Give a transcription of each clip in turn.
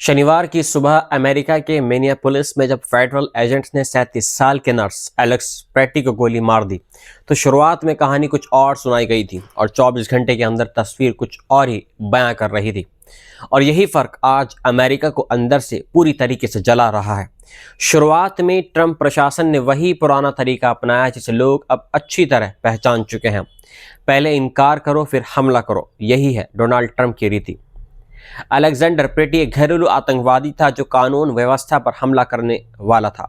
शनिवार की सुबह अमेरिका के मिनियापोलिस में जब फेडरल एजेंट्स ने 37 साल के नर्स एलेक्स प्रेटी को गोली मार दी तो शुरुआत में कहानी कुछ और सुनाई गई थी और 24 घंटे के अंदर तस्वीर कुछ और ही बयां कर रही थी। और यही फर्क आज अमेरिका को अंदर से पूरी तरीके से जला रहा है। शुरुआत में ट्रंप प्रशासन ने वही पुराना तरीका अपनाया जिसे लोग अब अच्छी तरह पहचान चुके हैं। पहले इनकार करो फिर हमला करो, यही है डोनाल्ड ट्रंप की रीति। अलेक्जेंडर प्रेटी एक घरेलू आतंकवादी था जो कानून व्यवस्था पर हमला करने वाला था।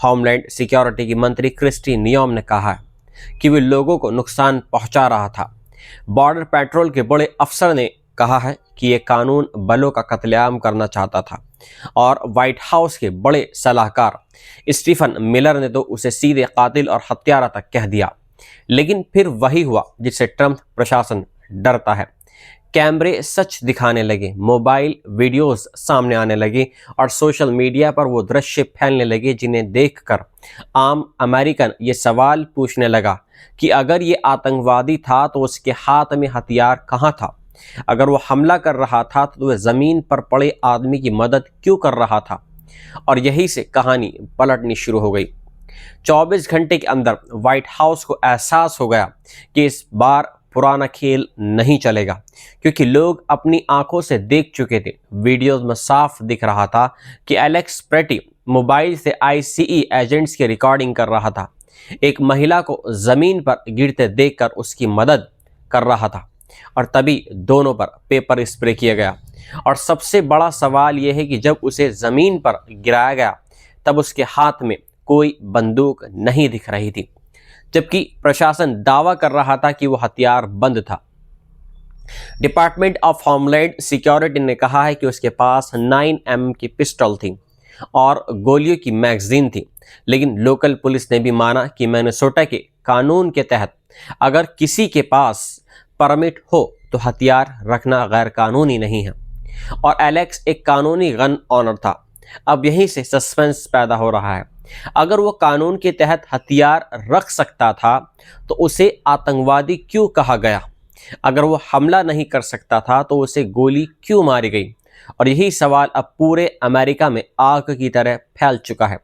होमलैंड सिक्योरिटी की मंत्री क्रिस्टी नियोम ने कहा कि वे लोगों को नुकसान पहुंचा रहा था। बॉर्डर पेट्रोल के बड़े अफसर ने कहा है कि यह कानून बलों का कत्लेआम करना चाहता था और व्हाइट हाउस के बड़े सलाहकार स्टीफन मिलर ने तो उसे सीधे कातिल और हत्यारा तक कह दिया। लेकिन फिर वही हुआ जिससे ट्रंप प्रशासन डरता है। कैमरे सच दिखाने लगे, मोबाइल वीडियोस सामने आने लगे और सोशल मीडिया पर वो दृश्य फैलने लगे जिन्हें देखकर आम अमेरिकन ये सवाल पूछने लगा कि अगर ये आतंकवादी था तो उसके हाथ में हथियार कहाँ था? अगर वो हमला कर रहा था तो वह ज़मीन पर पड़े आदमी की मदद क्यों कर रहा था? और यहीं से कहानी पलटनी शुरू हो गई। 24 घंटे के अंदर व्हाइट हाउस को एहसास हो गया कि इस बार पुराना खेल नहीं चलेगा, क्योंकि लोग अपनी आंखों से देख चुके थे। वीडियोस में साफ दिख रहा था कि एलेक्स प्रेटी मोबाइल से आईसीई एजेंट्स की रिकॉर्डिंग कर रहा था, एक महिला को जमीन पर गिरते देखकर उसकी मदद कर रहा था और तभी दोनों पर पेपर स्प्रे किया गया। और सबसे बड़ा सवाल यह है कि जब उसे जमीन पर गिराया गया तब उसके हाथ में कोई बंदूक नहीं दिख रही थी, जबकि प्रशासन दावा कर रहा था कि वो हथियार बंद था। डिपार्टमेंट ऑफ होमलैंड सिक्योरिटी ने कहा है कि उसके पास 9mm की पिस्टल थी और गोलियों की मैगजीन थी। लेकिन लोकल पुलिस ने भी माना कि मिनेसोटा के कानून के तहत अगर किसी के पास परमिट हो तो हथियार रखना गैर कानूनी नहीं है और एलेक्स एक कानूनी गन ऑनर था। अब यहीं से सस्पेंस पैदा हो रहा है। अगर वो कानून के तहत हथियार रख सकता था तो उसे आतंकवादी क्यों कहा गया? अगर वो हमला नहीं कर सकता था तो उसे गोली क्यों मारी गई? और यही सवाल अब पूरे अमेरिका में आग की तरह फैल चुका है।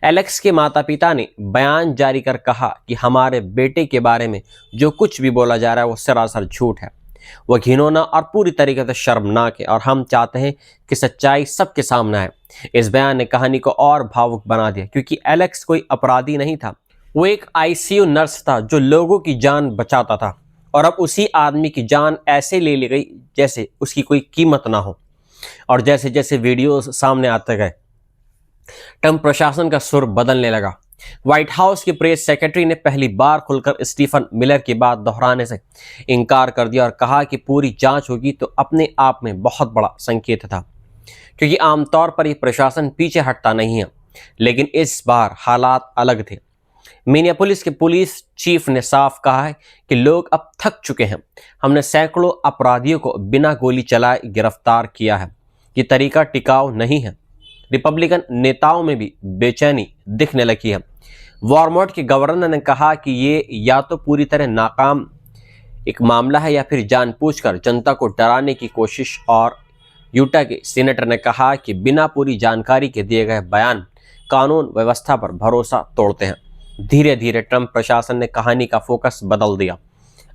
एलेक्स के माता पिता ने बयान जारी कर कहा कि हमारे बेटे के बारे में जो कुछ भी बोला जा रहा है वो सरासर झूठ है, वह घिनौना और पूरी तरीके से शर्मनाक है और हम चाहते हैं कि सच्चाई सबके सामने आए। इस बयान ने कहानी को और भावुक बना दिया, क्योंकि एलेक्स कोई अपराधी नहीं था, वो एक आईसीयू नर्स था जो लोगों की जान बचाता था और अब उसी आदमी की जान ऐसे ले ली गई जैसे उसकी कोई कीमत ना हो। और जैसे जैसे वीडियोस सामने आते गए ट्रंप प्रशासन का सुर बदलने लगा। व्हाइट हाउस के प्रेस सेक्रेटरी ने पहली बार खुलकर स्टीफन मिलर की बात दोहराने से इनकार कर दिया और कहा कि पूरी जांच होगी तो अपने आप में बहुत बड़ा संकेत था, क्योंकि आमतौर पर यह प्रशासन पीछे हटता नहीं है। लेकिन इस बार हालात अलग थे। मिनियापोलिस के पुलिस चीफ ने साफ कहा है कि लोग अब थक चुके हैं, हमने सैकड़ों अपराधियों को बिना गोली चलाए गिरफ्तार किया है, ये तरीका टिकाऊ नहीं है। रिपब्लिकन नेताओं में भी बेचैनी दिखने लगी है। वॉरमोट के गवर्नर ने कहा कि ये या तो पूरी तरह नाकाम एक मामला है या फिर जानबूझकर जनता को डराने की कोशिश। और यूटा के सीनेटर ने कहा कि बिना पूरी जानकारी के दिए गए बयान कानून व्यवस्था पर भरोसा तोड़ते हैं। धीरे धीरे ट्रंप प्रशासन ने कहानी का फोकस बदल दिया।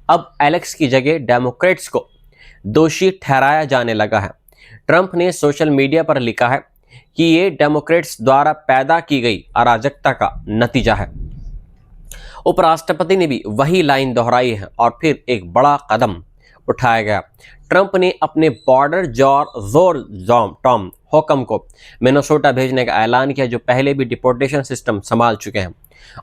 अब एलेक्स की जगह डेमोक्रेट्स को दोषी ठहराया जाने लगा है। ट्रंप ने सोशल मीडिया पर लिखा है कि ये डेमोक्रेट्स द्वारा पैदा की गई अराजकता का नतीजा है। उपराष्ट्रपति ने भी वही लाइन दोहराई है और फिर एक बड़ा कदम उठाया गया। ट्रंप ने अपने बॉर्डर जोर टॉम हुकम को मिनेसोटा भेजने का ऐलान किया, जो पहले भी डिपोर्टेशन सिस्टम संभाल चुके हैं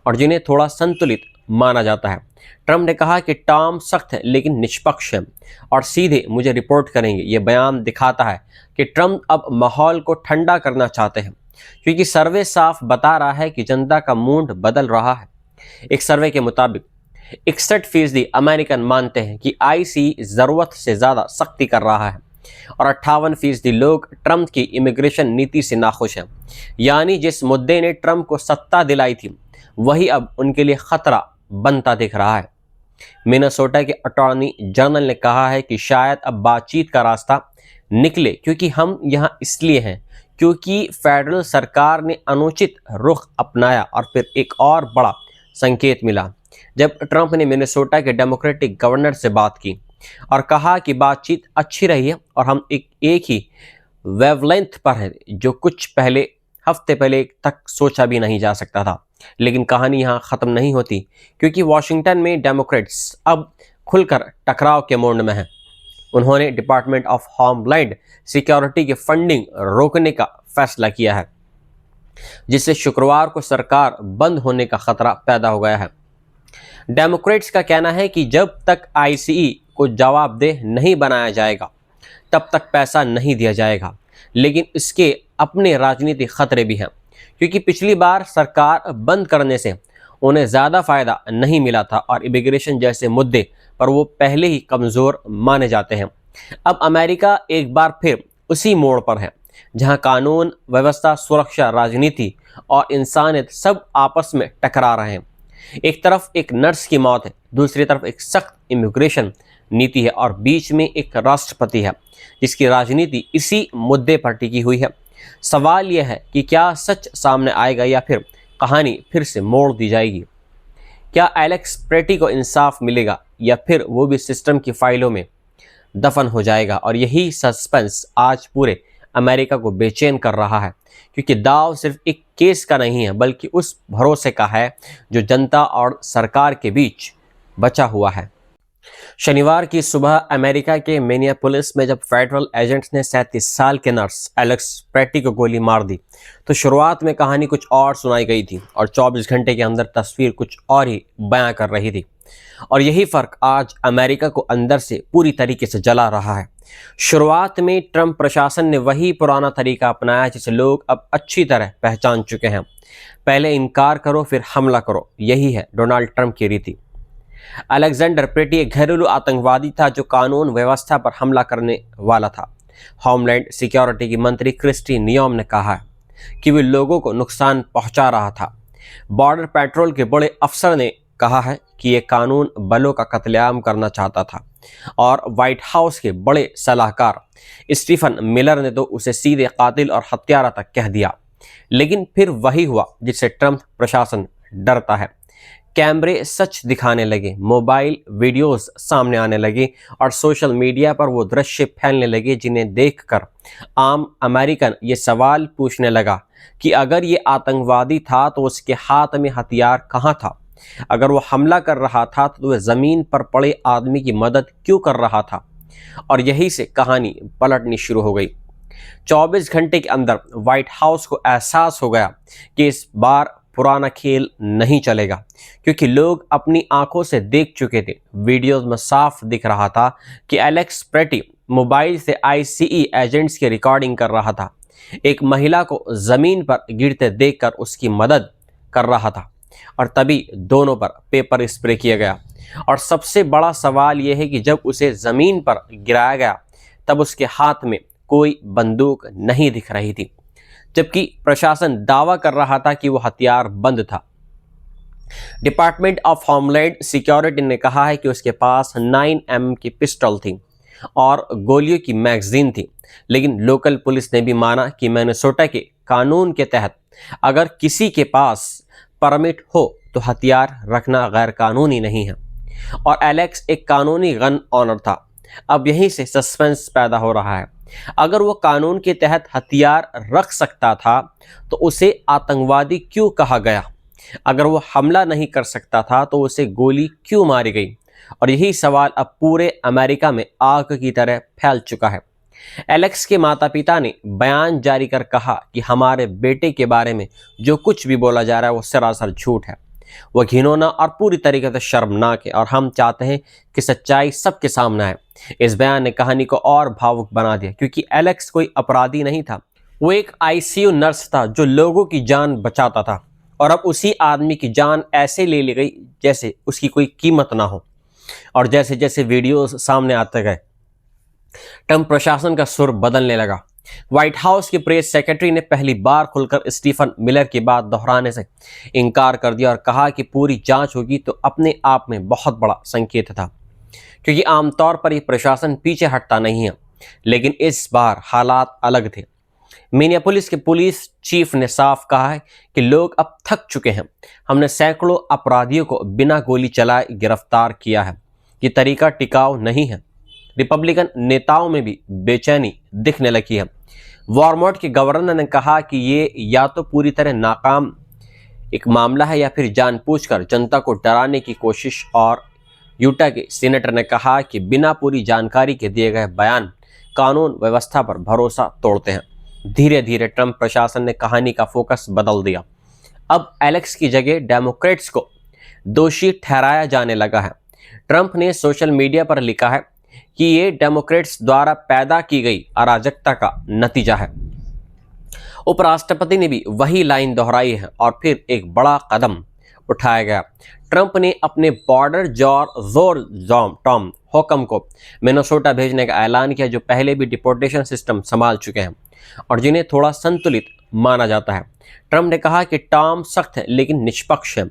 और जिन्हें थोड़ा संतुलित माना जाता है। ट्रंप ने कहा कि टॉम सख्त है लेकिन निष्पक्ष है और सीधे मुझे रिपोर्ट करेंगे। ये बयान दिखाता है कि ट्रंप अब माहौल को ठंडा करना चाहते हैं, क्योंकि सर्वे साफ बता रहा है कि जनता का मूड बदल रहा है। एक सर्वे के मुताबिक 61% अमेरिकन मानते हैं कि आईसी जरूरत से ज्यादा सख्ती कर रहा है और 58% लोग ट्रंप की इमिग्रेशन नीति से नाखुश हैं। यानी जिस मुद्दे ने ट्रंप को सत्ता दिलाई थी वही अब उनके लिए खतरा बनता दिख रहा है। मिनेसोटा के अटॉर्नी जनरल ने कहा है कि शायद अब बातचीत का रास्ता निकले क्योंकि हम यहाँ इसलिए हैं क्योंकि फेडरल सरकार ने अनुचित रुख अपनाया। और फिर एक और बड़ा संकेत मिला जब ट्रंप ने मिनेसोटा के डेमोक्रेटिक गवर्नर से बात की और कहा कि बातचीत अच्छी रही है और हम एक ही वेवलेंथ पर हैं, जो कुछ हफ्ते पहले तक सोचा भी नहीं जा सकता था। लेकिन कहानी यहाँ ख़त्म नहीं होती क्योंकि वॉशिंगटन में डेमोक्रेट्स अब खुलकर टकराव के मोड में हैं। उन्होंने डिपार्टमेंट ऑफ होमलैंड सिक्योरिटी की फंडिंग रोकने का फैसला किया है, जिससे शुक्रवार को सरकार बंद होने का खतरा पैदा हो गया है। डेमोक्रेट्स का कहना है कि जब तक आईसीई को जवाबदेह नहीं बनाया जाएगा तब तक पैसा नहीं दिया जाएगा। लेकिन इसके अपने राजनीतिक खतरे भी हैं क्योंकि पिछली बार सरकार बंद करने से उन्हें ज़्यादा फायदा नहीं मिला था और इमिग्रेशन जैसे मुद्दे पर वो पहले ही कमज़ोर माने जाते हैं। अब अमेरिका एक बार फिर उसी मोड़ पर है जहां कानून व्यवस्था, सुरक्षा, राजनीति और इंसानियत सब आपस में टकरा रहे हैं। एक तरफ एक नर्स की मौत है, दूसरी तरफ एक सख्त इमिग्रेशन नीति है और बीच में एक राष्ट्रपति है जिसकी राजनीति इसी मुद्दे पर टिकी हुई है। सवाल यह है कि क्या सच सामने आएगा या फिर कहानी फिर से मोड़ दी जाएगी। क्या एलेक्स प्रेटी को इंसाफ मिलेगा या फिर वो भी सिस्टम की फाइलों में दफन हो जाएगा। और यही सस्पेंस आज पूरे अमेरिका को बेचैन कर रहा है क्योंकि दाव सिर्फ एक केस का नहीं है बल्कि उस भरोसे का है जो जनता और सरकार के बीच बचा हुआ है। शनिवार की सुबह अमेरिका के मिनियापोलिस में जब फेडरल एजेंट्स ने 37 साल के नर्स एलेक्स प्रेटी को गोली मार दी तो शुरुआत में कहानी कुछ और सुनाई गई थी और 24 घंटे के अंदर तस्वीर कुछ और ही बयां कर रही थी। और यही फर्क आज अमेरिका को अंदर से पूरी तरीके से जला रहा है। शुरुआत में ट्रंप प्रशासन ने वही पुराना तरीका अपनाया जिसे लोग अब अच्छी तरह पहचान चुके हैं। पहले इनकार करो फिर हमला करो, यही है डोनाल्ड ट्रंप की रीति। अलेक्जेंडर प्रेटी एक घरेलू आतंकवादी था जो कानून व्यवस्था पर हमला करने वाला था। होमलैंड सिक्योरिटी की मंत्री क्रिस्टी नियोम ने कहा कि वे लोगों को नुकसान पहुंचा रहा था। बॉर्डर पेट्रोल के बड़े अफसर ने कहा है कि यह कानून बलों का कत्लेआम करना चाहता था और व्हाइट हाउस के बड़े सलाहकार स्टीफन मिलर ने तो उसे सीधे कातिल और हत्यारा तक कह दिया। लेकिन फिर वही हुआ जिससे ट्रंप प्रशासन डरता है। कैमरे सच दिखाने लगे, मोबाइल वीडियोस सामने आने लगे और सोशल मीडिया पर वो दृश्य फैलने लगे जिन्हें देखकर आम अमेरिकन ये सवाल पूछने लगा कि अगर ये आतंकवादी था तो उसके हाथ में हथियार कहाँ था। अगर वो हमला कर रहा था तो वह ज़मीन पर पड़े आदमी की मदद क्यों कर रहा था। और यहीं से कहानी पलटनी शुरू हो गई। 24 घंटे के अंदर व्हाइट हाउस को एहसास हो गया कि इस बार पुराना खेल नहीं चलेगा क्योंकि लोग अपनी आंखों से देख चुके थे। वीडियोस में साफ दिख रहा था कि एलेक्स प्रेटी मोबाइल से आईसीई एजेंट्स की रिकॉर्डिंग कर रहा था, एक महिला को ज़मीन पर गिरते देखकर उसकी मदद कर रहा था और तभी दोनों पर पेपर स्प्रे किया गया। और सबसे बड़ा सवाल यह है कि जब उसे ज़मीन पर गिराया गया तब उसके हाथ में कोई बंदूक नहीं दिख रही थी, जबकि प्रशासन दावा कर रहा था कि वो हथियार बंद था। डिपार्टमेंट ऑफ होमलैंड सिक्योरिटी ने कहा है कि उसके पास 9mm की पिस्टल थी और गोलियों की मैगजीन थी। लेकिन लोकल पुलिस ने भी माना कि मिनेसोटा के कानून के तहत अगर किसी के पास परमिट हो तो हथियार रखना गैर कानूनी नहीं है और एलेक्स एक कानूनी गन ऑनर था। अब यहीं से सस्पेंस पैदा हो रहा है। अगर वो कानून के तहत हथियार रख सकता था तो उसे आतंकवादी क्यों कहा गया। अगर वो हमला नहीं कर सकता था तो उसे गोली क्यों मारी गई। और यही सवाल अब पूरे अमेरिका में आग की तरह फैल चुका है। एलेक्स के माता पिता ने बयान जारी कर कहा कि हमारे बेटे के बारे में जो कुछ भी बोला जा रहा है वो सरासर झूठ है, वह घिनौना और पूरी तरीके से शर्मनाक है और हम चाहते हैं कि सच्चाई सबके सामने आए। इस बयान ने कहानी को और भावुक बना दिया क्योंकि एलेक्स कोई अपराधी नहीं था, वो एक आईसीयू नर्स था जो लोगों की जान बचाता था और अब उसी आदमी की जान ऐसे ले ली गई जैसे उसकी कोई कीमत ना हो। और जैसे जैसे वीडियोस सामने आते गए ट्रंप प्रशासन का सुर बदलने लगा। व्हाइट हाउस की प्रेस सेक्रेटरी ने पहली बार खुलकर स्टीफन मिलर की बात दोहराने से इनकार कर दिया और कहा कि पूरी जांच होगी तो अपने आप में बहुत बड़ा संकेत था क्योंकि आमतौर पर यह प्रशासन पीछे हटता नहीं है। लेकिन इस बार हालात अलग थे। मिनियापोलिस के पुलिस चीफ ने साफ कहा है कि लोग अब थक चुके हैं। हमने सैकड़ों अपराधियों को बिना गोली चलाए गिरफ्तार किया है। ये तरीका टिकाऊ नहीं है। रिपब्लिकन नेताओं में भी बेचैनी दिखने लगी है। वॉरमोट के गवर्नर ने कहा कि ये या तो पूरी तरह नाकाम एक मामला है या फिर जानबूझकर जनता को डराने की कोशिश। और यूटा के सीनेटर ने कहा कि बिना पूरी जानकारी के दिए गए बयान कानून व्यवस्था पर भरोसा तोड़ते हैं। धीरे धीरे ट्रंप प्रशासन ने कहानी का फोकस बदल दिया। अब एलेक्स की जगह डेमोक्रेट्स को दोषी ठहराया जाने लगा है। ट्रंप ने सोशल मीडिया पर लिखा है कि ये डेमोक्रेट्स द्वारा पैदा की गई अराजकता का नतीजा है। उपराष्ट्रपति ने भी वही लाइन दोहराई है और फिर एक बड़ा कदम उठाया गया। ट्रंप ने अपने बॉर्डर टॉम हुकम को मिनेसोटा भेजने का ऐलान किया, जो पहले भी डिपोर्टेशन सिस्टम संभाल चुके हैं और जिन्हें थोड़ा संतुलित माना जाता है। ट्रंप ने कहा कि टॉम सख्त है लेकिन निष्पक्ष है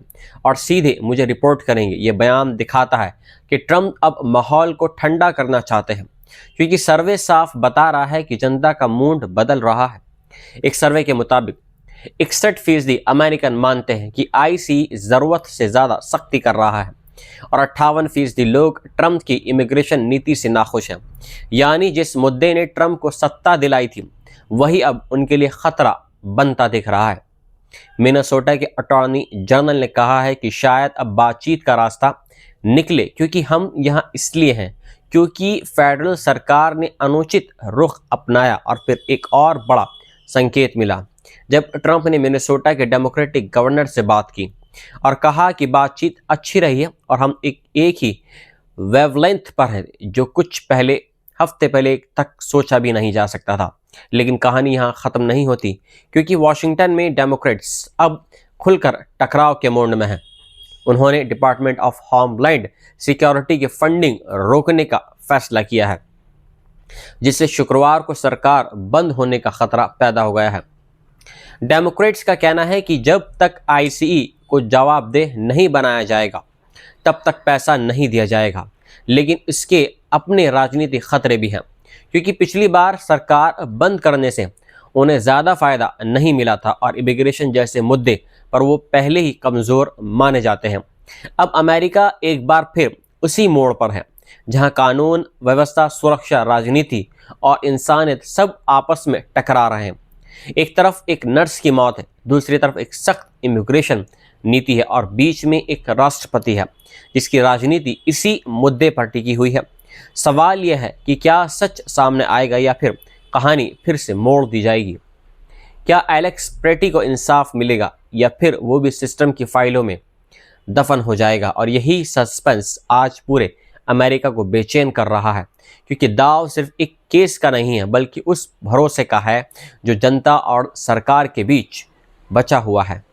और सीधे मुझे रिपोर्ट करेंगे। ये बयान दिखाता है कि ट्रंप अब माहौल को ठंडा करना चाहते हैं, क्योंकि सर्वे साफ बता रहा है कि जनता का मूड बदल रहा है। एक सर्वे के मुताबिक 61% अमेरिकन मानते हैं कि आईसी जरूरत से ज्यादा सख्ती कर रहा है और 58% लोग ट्रंप की इमिग्रेशन नीति से नाखुश हैं। यानी जिस मुद्दे ने ट्रंप को सत्ता दिलाई थी वही अब उनके लिए खतरा बनता दिख रहा है। मिनेसोटा के अटॉर्नी जनरल ने कहा है कि शायद अब बातचीत का रास्ता निकले, क्योंकि हम यहाँ इसलिए हैं क्योंकि फेडरल सरकार ने अनुचित रुख अपनाया। और फिर एक और बड़ा संकेत मिला जब ट्रंप ने मिनेसोटा के डेमोक्रेटिक गवर्नर से बात की और कहा कि बातचीत अच्छी रही है और हम एक ही वेवलेंथ पर है, जो कुछ हफ्ते पहले तक सोचा भी नहीं जा सकता था। लेकिन कहानी यहाँ ख़त्म नहीं होती, क्योंकि वॉशिंगटन में डेमोक्रेट्स अब खुलकर टकराव के मोड में हैं। उन्होंने डिपार्टमेंट ऑफ होमलैंड सिक्योरिटी की फंडिंग रोकने का फैसला किया है, जिससे शुक्रवार को सरकार बंद होने का खतरा पैदा हो गया है। डेमोक्रेट्स का कहना है कि जब तक आईसीई को जवाबदेह नहीं बनाया जाएगा तब तक पैसा नहीं दिया जाएगा। लेकिन इसके अपने राजनीतिक खतरे भी हैं, क्योंकि पिछली बार सरकार बंद करने से उन्हें ज़्यादा फायदा नहीं मिला था और इमिग्रेशन जैसे मुद्दे पर वो पहले ही कमज़ोर माने जाते हैं। अब अमेरिका एक बार फिर उसी मोड़ पर है जहां कानून व्यवस्था, सुरक्षा, राजनीति और इंसानियत सब आपस में टकरा रहे हैं। एक तरफ एक नर्स की मौत है, दूसरी तरफ एक सख्त इमिग्रेशन नीति है और बीच में एक राष्ट्रपति है जिसकी राजनीति इसी मुद्दे पर टिकी हुई है। सवाल यह है कि क्या सच सामने आएगा या फिर कहानी फिर से मोड़ दी जाएगी। क्या एलेक्स प्रेटी को इंसाफ मिलेगा या फिर वो भी सिस्टम की फाइलों में दफन हो जाएगा। और यही सस्पेंस आज पूरे अमेरिका को बेचैन कर रहा है, क्योंकि दाव सिर्फ एक केस का नहीं है बल्कि उस भरोसे का है जो जनता और सरकार के बीच बचा हुआ है।